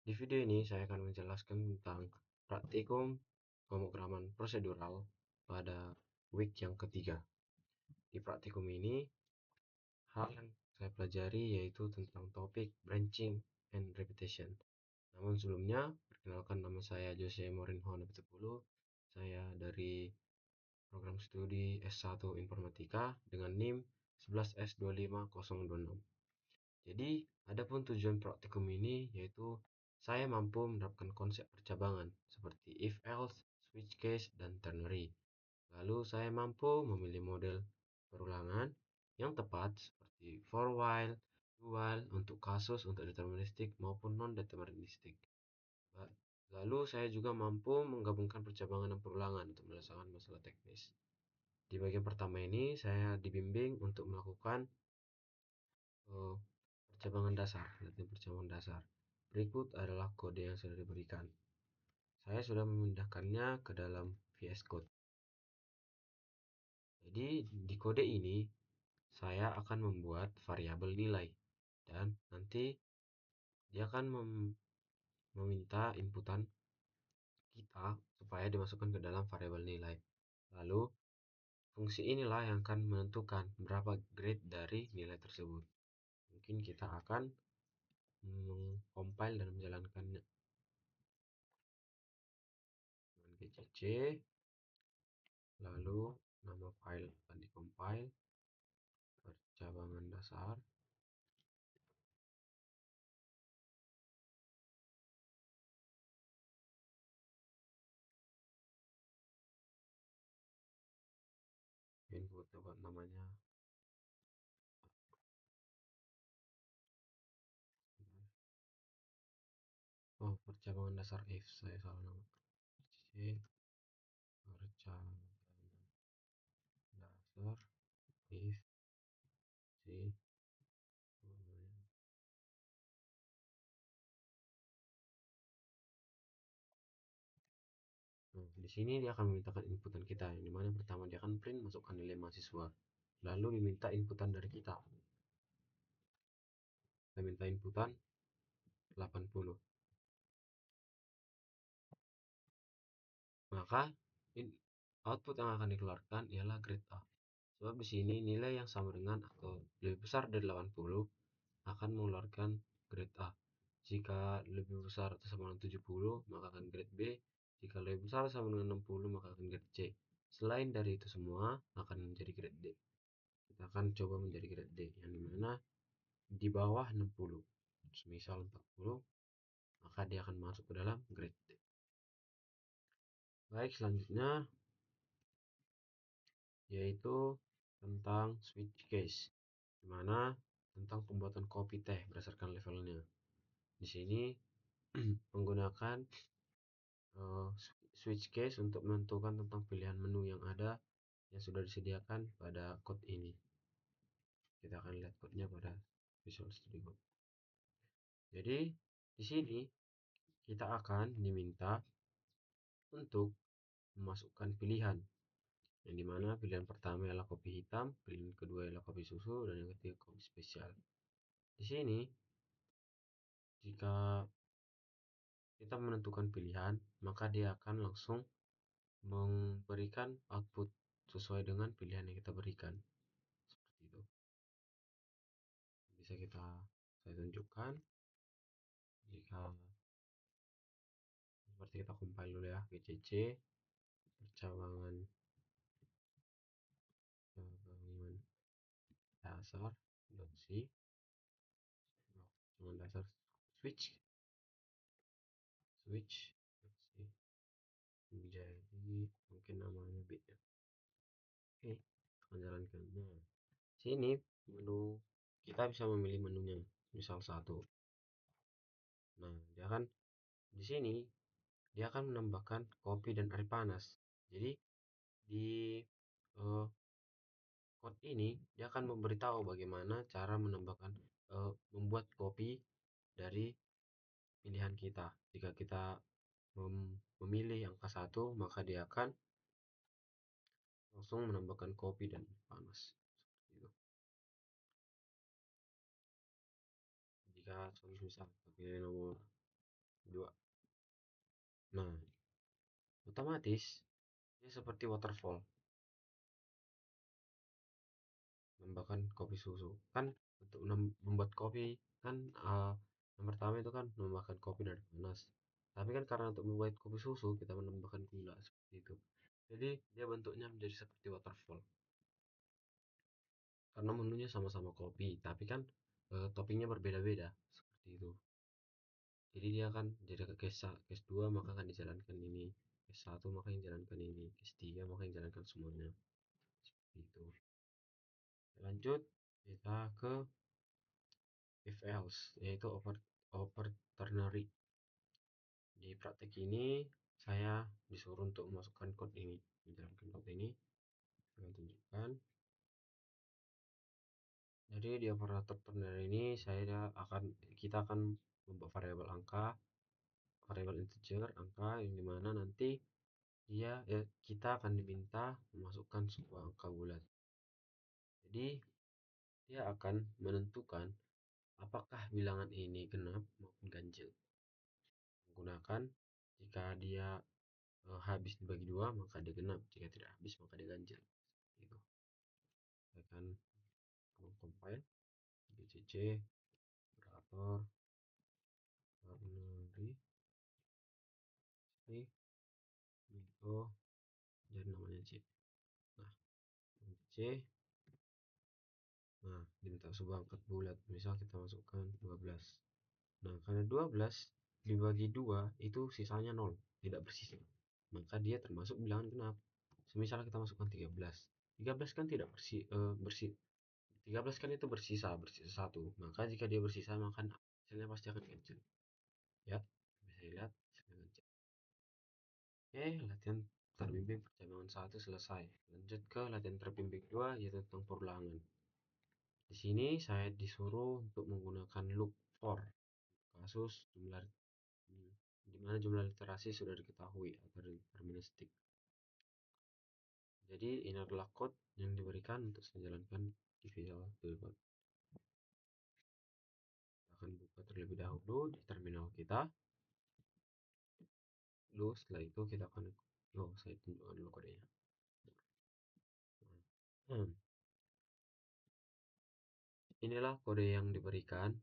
Di video ini saya akan menjelaskan tentang praktikum pemrograman prosedural pada week yang ketiga. Di praktikum ini, hal yang saya pelajari yaitu tentang topik branching and repetition. Namun sebelumnya, perkenalkan, nama saya Jose Morinho Napitupulu. Saya dari program studi S1 Informatika dengan NIM 11S25026. Jadi, adapun tujuan praktikum ini yaitu saya mampu menerapkan konsep percabangan seperti if else, switch case, dan ternary. Lalu saya mampu memilih model perulangan yang tepat seperti for while, do while untuk kasus untuk deterministik maupun non deterministik. Lalu saya juga mampu menggabungkan percabangan dan perulangan untuk menyelesaikan masalah teknis. Di bagian pertama ini saya dibimbing untuk melakukan eh, percabangan dasar, latihan percabangan dasar. Berikut adalah kode yang sudah diberikan. Saya sudah memindahkannya ke dalam VS Code. Jadi di kode ini saya akan membuat variabel nilai dan nanti dia akan meminta inputan kita supaya dimasukkan ke dalam variabel nilai. Lalu fungsi inilah yang akan menentukan berapa grade dari nilai tersebut. Mungkin kita akan mengcompile dan menjalankannya dengan gcc. Lalu nama file akan dikompil, percabangan dasar. Input buat namanya. Oh, percabangan dasar if, saya salah nama. Percabangan dasar if si. Nah, di sini dia akan memintakan inputan kita, yang dimana pertama dia akan print masukkan nilai mahasiswa, lalu diminta inputan dari kita. Kita minta inputan 80. Maka output yang akan dikeluarkan ialah grade A. Sebab di sini nilai yang sama dengan atau lebih besar dari 80 akan mengeluarkan grade A. Jika lebih besar atau sama dengan 70, maka akan grade B. Jika lebih besar atau sama dengan 60, maka akan grade C. Selain dari itu semua, akan menjadi grade D. Kita akan coba menjadi grade D, yang dimana di bawah 60. Semisal 40, maka dia akan masuk ke dalam grade D. Baik, selanjutnya yaitu tentang switch case, dimana tentang pembuatan kopi teh berdasarkan levelnya. Di sini menggunakan switch case untuk menentukan tentang pilihan menu yang ada yang sudah disediakan pada code ini. Kita akan lihat code-nya pada Visual Studio Code. Jadi di sini kita akan diminta untuk memasukkan pilihan, yang dimana pilihan pertama adalah kopi hitam, pilihan kedua adalah kopi susu, dan yang ketiga kopi spesial. Di sini jika kita menentukan pilihan, maka dia akan langsung memberikan output sesuai dengan pilihan yang kita berikan. Seperti itu. Bisa saya tunjukkan. Jika seperti kita compile dulu ya, gcc percabangan dasar .c, percabangan dasar switch jadi mungkin namanya beda. Oke, kita jalankannya. Sini menu, kita bisa memilih menunya, misal satu. Nah, dia kan di sini dia akan menambahkan kopi dan air panas. Jadi di code ini dia akan memberitahu bagaimana cara menambahkan membuat kopi dari pilihan kita. Jika kita memilih angka 1, maka dia akan langsung menambahkan kopi dan panas. Seperti itu. Jika misal pilih nomor otomatis dia seperti waterfall, menambahkan kopi susu. Kan untuk membuat kopi kan yang pertama itu kan menambahkan kopi dari panas. Tapi kan karena untuk membuat kopi susu kita menambahkan gula seperti itu. Jadi dia bentuknya menjadi seperti waterfall. Karena menunya sama-sama kopi, tapi kan toppingnya berbeda-beda seperti itu. Jadi dia kan jadi ke case 2 maka akan dijalankan ini, case 1 maka yang jalankan ini, case 3 maka yang jalankan semuanya. Seperti itu. Lanjut kita ke if else, yaitu over ternary. Di praktek ini saya disuruh untuk memasukkan code ini, menjalankan code ini. Saya tunjukkan. Jadi di operator ternary ini kita akan membuat variabel angka, variabel integer angka yang dimana nanti kita akan diminta memasukkan sebuah angka bulat. Jadi dia akan menentukan apakah bilangan ini genap maupun ganjil menggunakan jika dia habis dibagi dua maka dia genap, jika tidak habis maka dia ganjil. Itu saya akan compile bcc operator ternary itu jadi namanya c. Nah c, nah diminta sebuah angka bulat, misal kita masukkan 12. Nah karena 12 dibagi 2 itu sisanya 0, tidak bersisa, maka dia termasuk bilangan genap. Semisal kita masukkan 13, 13 kan tidak bersih 13 kan itu bersisa satu, maka jika dia bersisa maka hasilnya pasti akan kecil ya, bisa dilihat hasilnya kecil. Oke, latihan terbimbing percabangan 1 selesai. Lanjut ke latihan terbimbing 2 yaitu tentang perulangan. Di sini saya disuruh untuk menggunakan loop for kasus jumlah di mana jumlah literasi sudah diketahui agar deterministik. Jadi ini adalah code yang diberikan untuk menjalankan di Visual Studio Code. Kita akan buka terlebih dahulu di terminal kita. Lalu setelah itu kita akan saya tunjukkan dulu kodenya. Inilah kode yang diberikan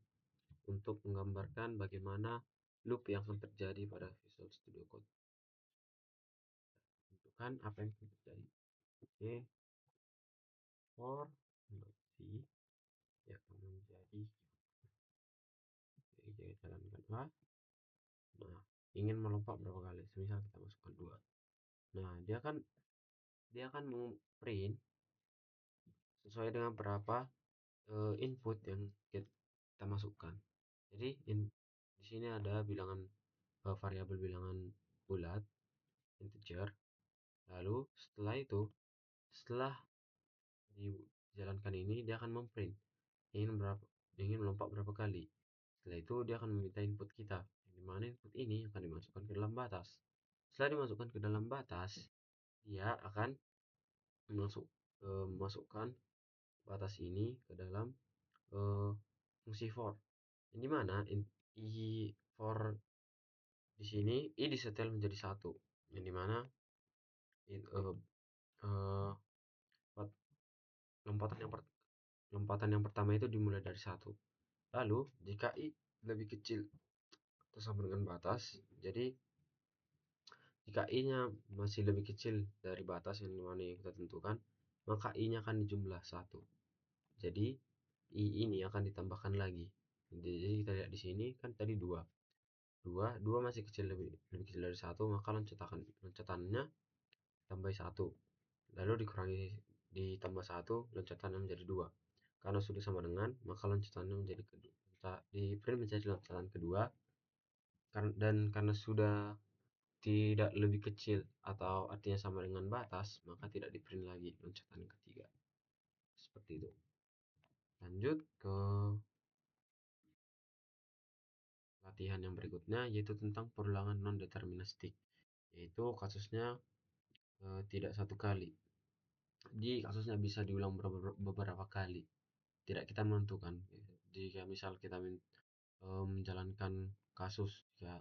untuk menggambarkan bagaimana loop yang akan terjadi pada Visual Studio Code. Tentukan apa yang akan terjadi. Oke, for c yang akan menjadi jalankan A. Nah, ingin melompat berapa kali? Semisal kita masukkan 2. Nah, dia akan print sesuai dengan berapa input yang kita masukkan. Jadi di sini ada bilangan variabel bilangan bulat integer. Lalu setelah dijalankan ini dia akan memprint ingin melompat berapa kali. Setelah itu dia akan meminta input kita, di mana input ini akan dimasukkan ke dalam batas. Setelah dimasukkan ke dalam batas, dia akan memasukkan batas ini ke dalam fungsi for. Yang dimana i for di sini i disetel menjadi 1, yang dimana lompatan yang pertama itu dimulai dari 1. Lalu jika i lebih kecil atau sama dengan batas, jadi jika i-nya masih lebih kecil dari batas yang dimana yang kita tentukan, maka i-nya akan dijumlah 1. Jadi i ini akan ditambahkan lagi. Jadi kita lihat di sini kan tadi 2. 2 masih lebih kecil dari 1, maka loncatannya tambah 1. Lalu ditambah 1, loncatannya menjadi 2. Karena sudah sama dengan, maka loncatannya menjadi kedua. Di print menjadi loncatan kedua, dan karena sudah tidak lebih kecil atau artinya sama dengan batas, maka tidak di print lagi loncatan ketiga. Seperti itu. Lanjut ke latihan yang berikutnya, yaitu tentang perulangan non-deterministik, yaitu kasusnya tidak satu kali. Jadi kasusnya bisa diulang beberapa kali, tidak kita menentukan. Jika misal kita menjalankan kasus ya,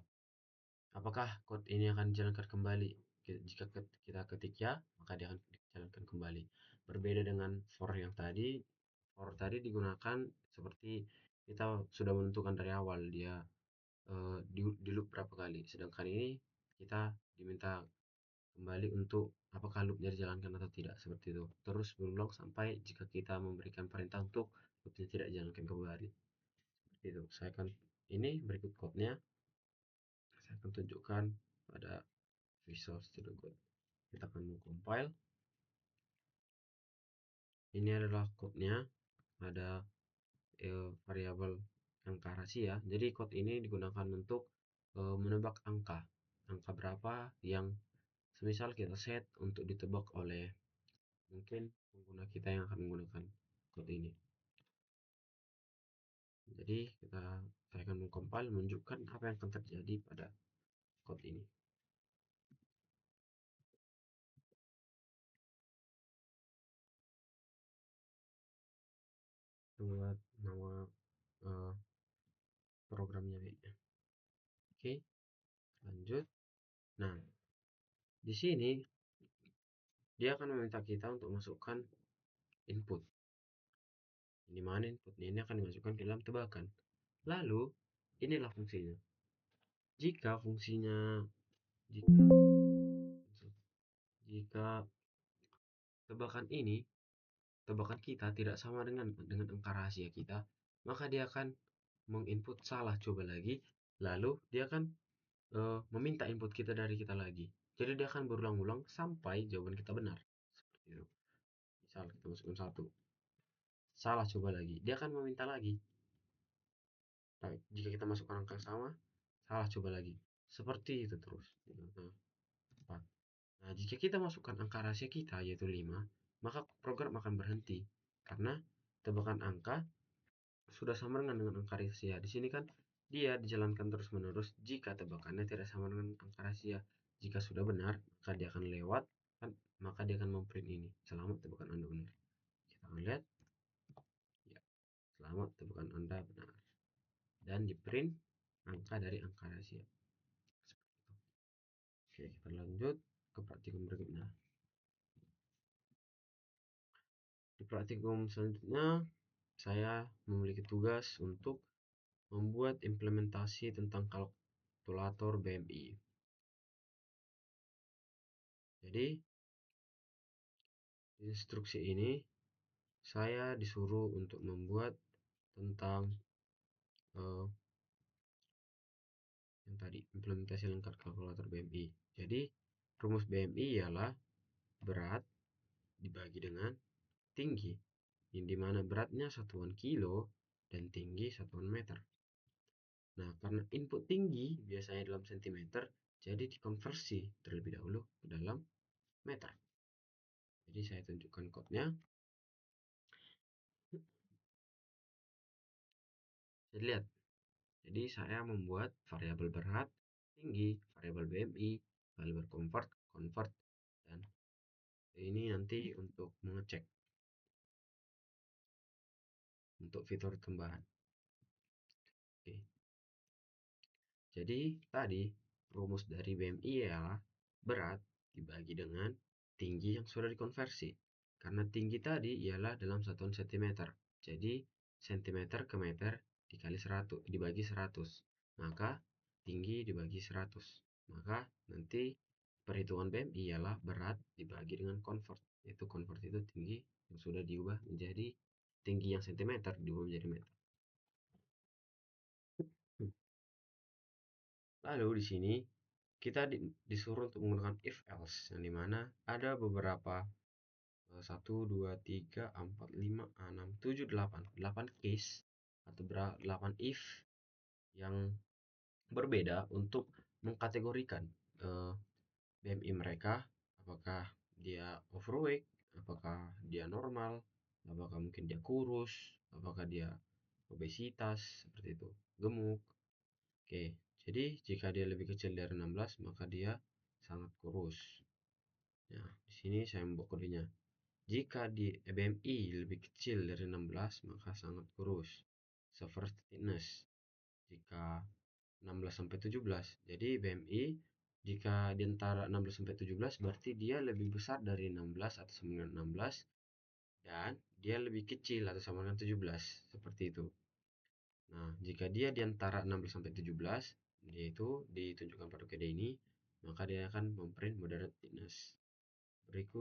apakah code ini akan dijalankan kembali, jika kita ketik ya, maka dia akan dijalankan kembali. Berbeda dengan for yang tadi, for tadi digunakan seperti kita sudah menentukan dari awal dia di loop berapa kali. Sedangkan ini kita diminta kembali untuk apakah loopnya dijalankan atau tidak, seperti itu. Terus berulang sampai jika kita memberikan perintah untuk loopnya tidak dijalankan kembali. Seperti itu. Saya akan ini berikut code-nya. Saya akan tunjukkan pada Visual Studio Code. Kita akan compile. Ini adalah code-nya. Ada variabel angka rahasia. Jadi code ini digunakan untuk menebak angka. Angka berapa yang semisal kita set untuk ditebak oleh mungkin pengguna kita yang akan menggunakan code ini. Jadi saya akan mengcompile menunjukkan apa yang akan terjadi pada code ini. Buat nama programnya baiknya. Oke, lanjut. Nah, di sini dia akan meminta kita untuk masukkan input. Di mana input ini akan dimasukkan ke dalam tebakan. Lalu, inilah fungsinya. Jika fungsinya jika jika tebakan kita tidak sama dengan angka rahasia kita, maka dia akan menginput salah, coba lagi, lalu dia akan meminta input kita dari kita lagi. Jadi dia akan berulang-ulang sampai jawaban kita benar. Seperti itu. Misal kita masukkan 1, salah, coba lagi, dia akan meminta lagi. Nah, jika kita masukkan angka sama, salah, coba lagi, seperti itu terus. Nah, nah, jika kita masukkan angka rahasia kita yaitu 5, maka program akan berhenti karena tebakan angka sudah sama dengan angka rahasia. Di sini kan dia dijalankan terus-menerus jika tebakannya tidak sama dengan angka rahasia. Jika sudah benar, maka dia akan lewat, kan, maka dia akan memprint ini. Selamat, tebakan Anda benar. Kita akan lihat. Ya, selamat, tebakan Anda benar. Dan di print angka dari angka rahasia. Oke, kita lanjut ke praktikum berikutnya. Di praktikum selanjutnya, saya memiliki tugas untuk membuat implementasi tentang kalkulator BMI. Jadi, instruksi ini saya disuruh untuk membuat tentang yang tadi, implementasi lengkap kalkulator BMI. Jadi, rumus BMI ialah berat dibagi dengan tinggi, yang dimana beratnya satuan kilo dan tinggi satuan meter. Nah, karena input tinggi biasanya dalam sentimeter, jadi dikonversi terlebih dahulu ke dalam meter. Jadi saya tunjukkan code-nya. Jadi lihat. Jadi saya membuat variabel berat, tinggi, variabel BMI, variabel convert, dan ini nanti untuk mengecek untuk fitur tambahan. Oke. Jadi tadi rumus dari BMI adalah berat dibagi dengan tinggi yang sudah dikonversi. Karena tinggi tadi ialah dalam satuan cm. Jadi cm ke meter dikali 100 dibagi 100. Maka tinggi dibagi 100. Maka nanti perhitungan BMI ialah berat dibagi dengan convert. Yaitu convert itu tinggi yang sudah diubah menjadi tinggi yang cm diubah menjadi meter. Lalu di sini kita disuruh untuk menggunakan if else, yang dimana ada beberapa 1, 2, 3, 4, 5, 6, 7, 8 case atau 8 if yang berbeda untuk mengkategorikan BMI mereka, apakah dia overweight, apakah dia normal, apakah mungkin dia kurus, apakah dia obesitas, seperti itu, gemuk. Oke, jadi jika dia lebih kecil dari 16, maka dia sangat kurus. Nah, di sini saya membuat kodenya. Jika di BMI lebih kecil dari 16, maka sangat kurus. Severe fatness. Jika 16 sampai 17, jadi BMI Jika di antara 16 sampai 17 berarti dia lebih besar dari 16 atau sama dengan 16 dan dia lebih kecil atau sama dengan 17 seperti itu. Nah, jika dia di antara 16 sampai 17, dia itu ditunjukkan pada kode ini, maka dia akan memprint moderate thickness. Break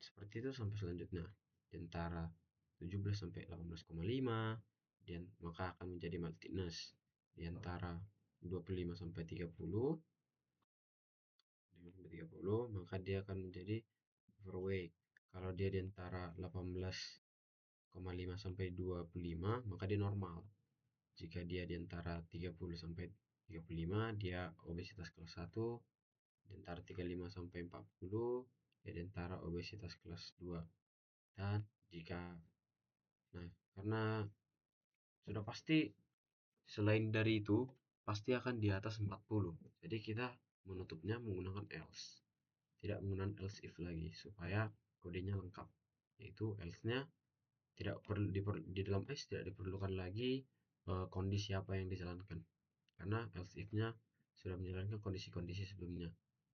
seperti itu sampai selanjutnya. Di antara 17 sampai 18,5, dan maka akan menjadi mild thickness. Di antara 25 sampai 30, maka dia akan menjadi overweight. Kalau dia di antara 18,5 sampai 25, maka dia normal. Jika dia di antara 30 sampai 35, dia obesitas kelas 1. Di antara 35 sampai 40, dia di antara obesitas kelas 2. Dan jika nah, karena sudah pasti selain dari itu pasti akan di atas 40. Jadi kita menutupnya menggunakan else. Tidak menggunakan else if lagi supaya kodenya lengkap. Yaitu else-nya tidak perlu di dalam else tidak diperlukan lagi kondisi apa yang dijalankan. Karena else if-nya sudah menjalankan kondisi-kondisi sebelumnya.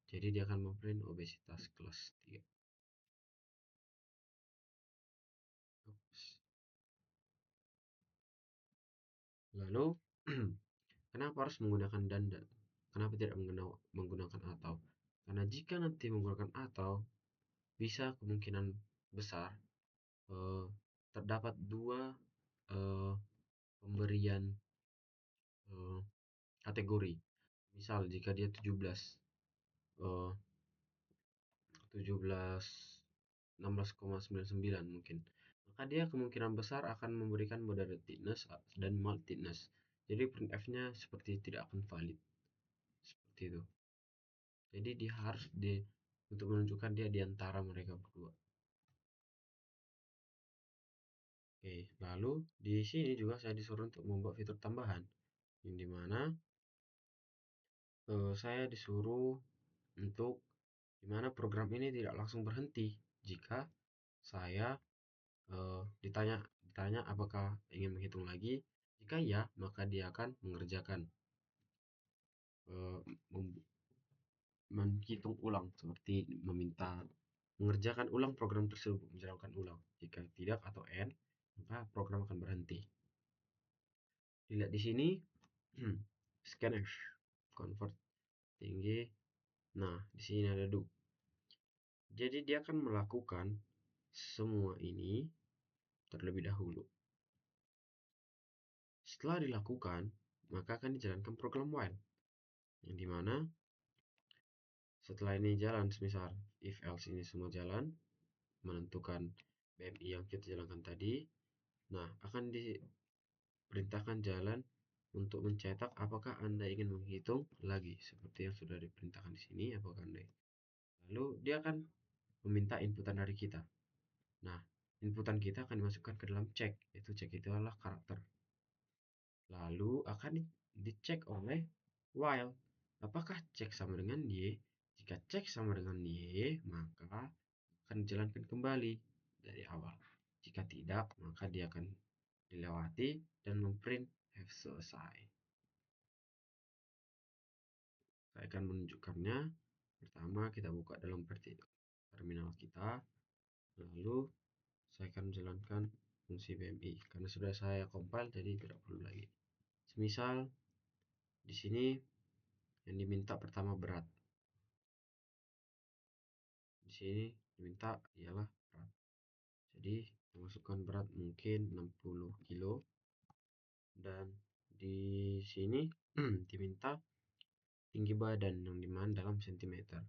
Jadi dia akan memprint obesitas kelas 3. Lalu kenapa harus menggunakan dan? Kenapa tidak menggunakan atau? Karena jika nanti menggunakan atau, bisa kemungkinan besar eh, terdapat dua eh, pemberian eh, kategori. Misal jika dia 17 eh, 17 16,99 mungkin, maka dia kemungkinan besar akan memberikan moderate thickness dan mild thickness. Jadi printf-nya seperti tidak akan valid seperti itu. Jadi dia harus untuk menunjukkan dia di antara mereka berdua. Oke, lalu di sini juga saya disuruh untuk membuat fitur tambahan, yang dimana saya disuruh untuk dimana program ini tidak langsung berhenti jika saya ditanya apakah ingin menghitung lagi. Jika ya, maka dia akan mengerjakan menghitung ulang seperti meminta mengerjakan ulang program tersebut, menjalankan ulang. Jika tidak atau n, maka program akan berhenti. Dilihat di sini, scanf convert tinggi. Nah, di sini ada do. Jadi dia akan melakukan semua ini terlebih dahulu. Setelah dilakukan, maka akan dijalankan program while, yang dimana setelah ini jalan, misal if else ini semua jalan, menentukan BMI yang kita jalankan tadi, nah akan diperintahkan jalan untuk mencetak apakah Anda ingin menghitung lagi seperti yang sudah diperintahkan di sini. Apakah Anda lalu dia akan meminta inputan dari kita. Nah, inputan kita akan dimasukkan ke dalam check, yaitu check itu adalah karakter. Lalu akan dicek oleh while. Apakah cek sama dengan y? Jika cek sama dengan y, maka akan dijalankan kembali dari awal. Jika tidak, maka dia akan dilewati dan memprint have selesai. Saya akan menunjukkannya. Pertama, kita buka dalam terminal kita. Lalu, saya akan menjalankan fungsi BMI. Karena sudah saya compile, jadi tidak perlu lagi. Semisal, di sini yang diminta pertama berat. Di sini diminta ialah berat. Jadi, masukkan berat mungkin 60 kilo. Dan di sini diminta tinggi badan yang dimana dalam sentimeter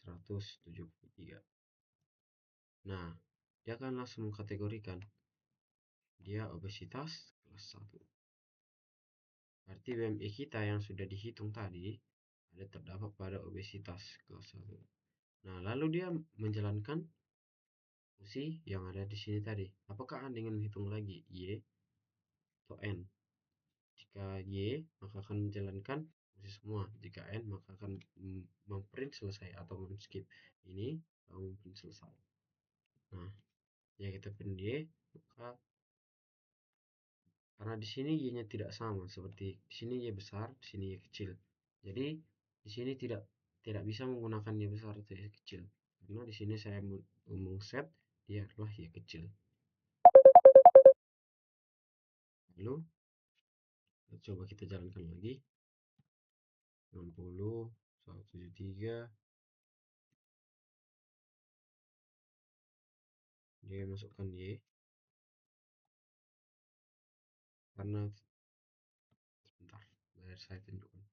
173. Nah, dia akan langsung mengkategorikan dia obesitas kelas 1. Berarti BMI kita yang sudah dihitung tadi ada terdapat pada obesitas kelas 1. Nah, lalu dia menjalankan fungsi yang ada di sini tadi. Apakah Anda ingin menghitung lagi Y atau N? Jika Y, maka akan menjalankan fungsi semua. Jika N, maka akan memprint selesai atau men-skip ini lalu memprint selesai. Nah, ya kita print Y, maka karena di sini Y-nya tidak sama, seperti di sini Y besar, di sini Y kecil. Jadi di sini tidak bisa menggunakan y besar atau y kecil, karena di sini saya mau set dia adalah y kecil. Lalu coba kita jalankan lagi. 60, 173, dia masukkan y, karena sebentar, biar saya tunjukkan.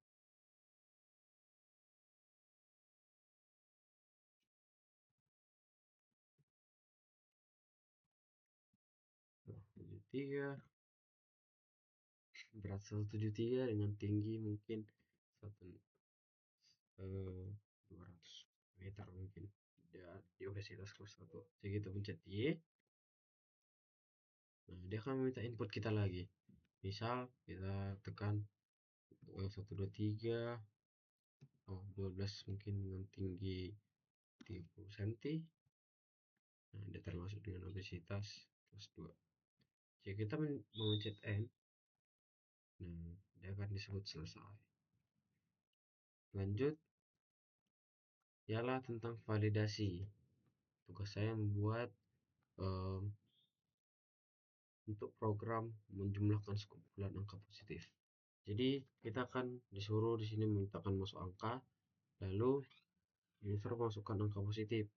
Nah, 73, berat 173 dengan tinggi mungkin 200 meter mungkin, dia di obesitas kelas 1. Jadi kita pencet Y. Nah, dia akan meminta input kita lagi. Misal kita tekan 123, 12 mungkin dengan tinggi 30 cm. Nah, dia termasuk dengan obesitas kelas 2. Jika kita memencet N, nah, dia akan disebut selesai. Lanjut, ialah tentang validasi. Tugas saya membuat untuk program menjumlahkan sekumpulan angka positif. Jadi kita akan disuruh di sini memintakan masuk angka, lalu user masukkan angka positif.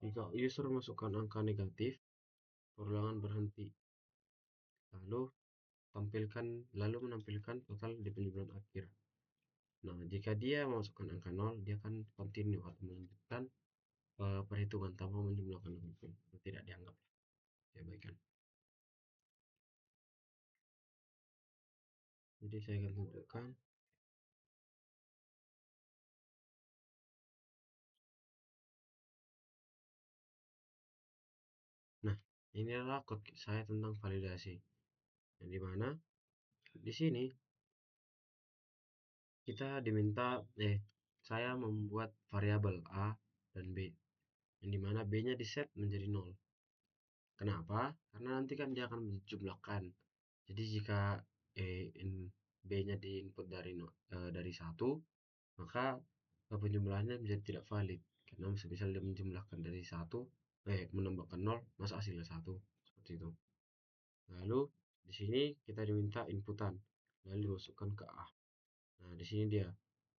Jika user masukkan angka negatif, perulangan berhenti. Lalu menampilkan total di penjumlahan akhir. Nah, jika dia masukkan angka 0, dia akan continue atau melanjutkan perhitungan tanpa menjumlahkan apapun. Tidak dianggap diabaikan. Jadi saya akan tunjukkan. Nah, ini adalah code saya tentang validasi. Yang dimana di sini kita diminta saya membuat variabel A dan B, yang dimana B-nya di set menjadi 0. Kenapa? Karena nanti kan dia akan menjumlahkan. Jadi jika B-nya di input dari 1, maka penjumlahannya menjadi tidak valid. Karena misal dia menjumlahkan dari 1, menambahkan 0, masa hasilnya 1, seperti itu. Lalu di sini kita diminta inputan, lalu dimasukkan ke A. Nah, di sini dia.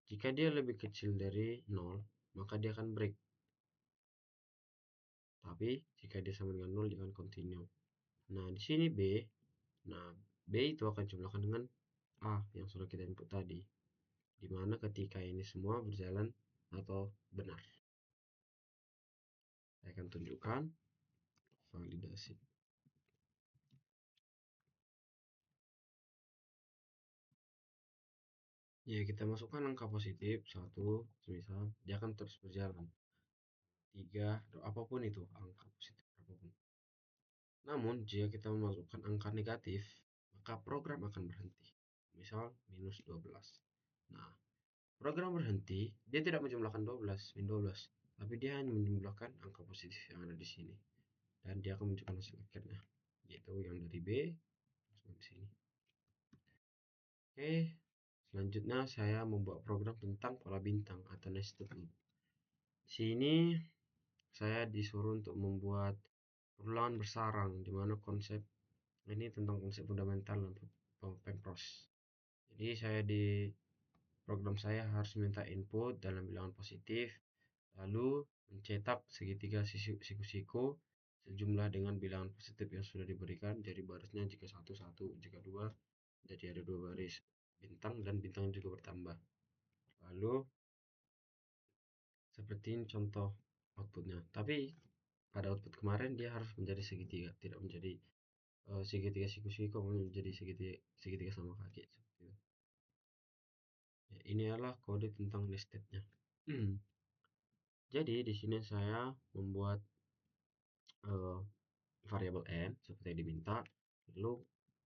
Jika dia lebih kecil dari 0, maka dia akan break. Tapi jika dia sama dengan 0, dia akan continue. Nah, di sini B. Nah, B itu akan jumlahkan dengan A yang sudah kita input tadi. Dimana ketika ini semua berjalan atau benar. Saya akan tunjukkan validasi. Ya, kita masukkan angka positif 1, misal dia akan terus berjalan. 3, atau apapun itu, angka positif apapun. Namun, jika kita memasukkan angka negatif, maka program akan berhenti. Misal, minus 12. Nah, program berhenti, dia tidak menjumlahkan 12, min 12. Tapi dia hanya menjumlahkan angka positif yang ada di sini. Dan dia akan menunjukkan hasil akhirnya. Yaitu yang dari B, masuk di sini. Oke, selanjutnya saya membuat program tentang pola bintang atau nested loop. Di sini saya disuruh untuk membuat perulangan bersarang, di mana konsep ini tentang konsep fundamental untuk pempros. Jadi program saya harus minta input dalam bilangan positif, lalu mencetak segitiga siku-siku sejumlah dengan bilangan positif yang sudah diberikan. Jadi barisnya jika 1, 1, jika 2, jadi ada 2 baris bintang, dan bintang juga bertambah. Lalu seperti ini contoh outputnya. Tapi pada output kemarin dia harus menjadi segitiga, tidak menjadi segitiga siku-siku, menjadi segitiga sama kaki. Ya, ini adalah kode tentang nestednya. Jadi di sini saya membuat variabel n seperti yang diminta, lalu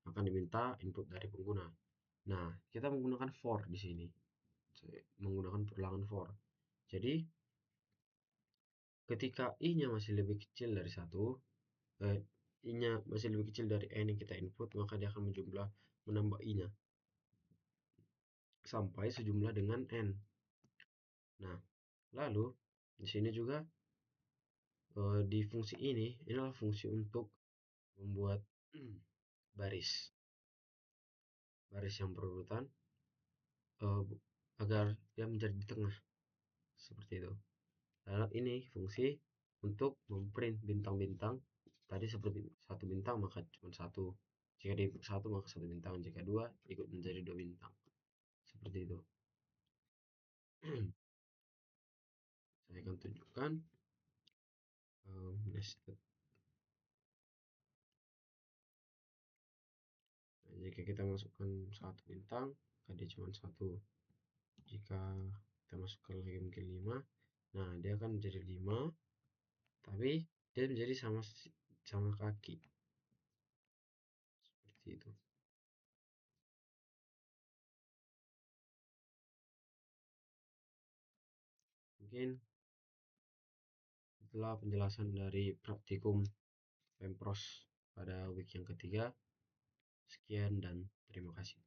akan diminta input dari pengguna. Nah, kita menggunakan for di sini, menggunakan perulangan for. Jadi ketika i-nya masih lebih kecil dari 1, i-nya masih lebih kecil dari n yang kita input, maka dia akan menambah i-nya sampai sejumlah dengan n. Nah, lalu di sini juga di fungsi ini adalah fungsi untuk membuat baris baris yang berurutan agar dia menjadi di tengah seperti itu. Lalu ini fungsi untuk memprint bintang-bintang tadi, seperti satu bintang maka cuma satu, jika di satu maka satu bintang, jika dua ikut menjadi dua bintang seperti itu. Saya akan tunjukkan nested. Nah, jika kita masukkan satu bintang maka dia cuma satu, jika kita masukkan lagi mungkin 5, nah dia akan menjadi 5 tapi dia menjadi sama kaki seperti itu. Mungkin itulah penjelasan dari praktikum Pempros pada week yang ketiga. Sekian dan terima kasih.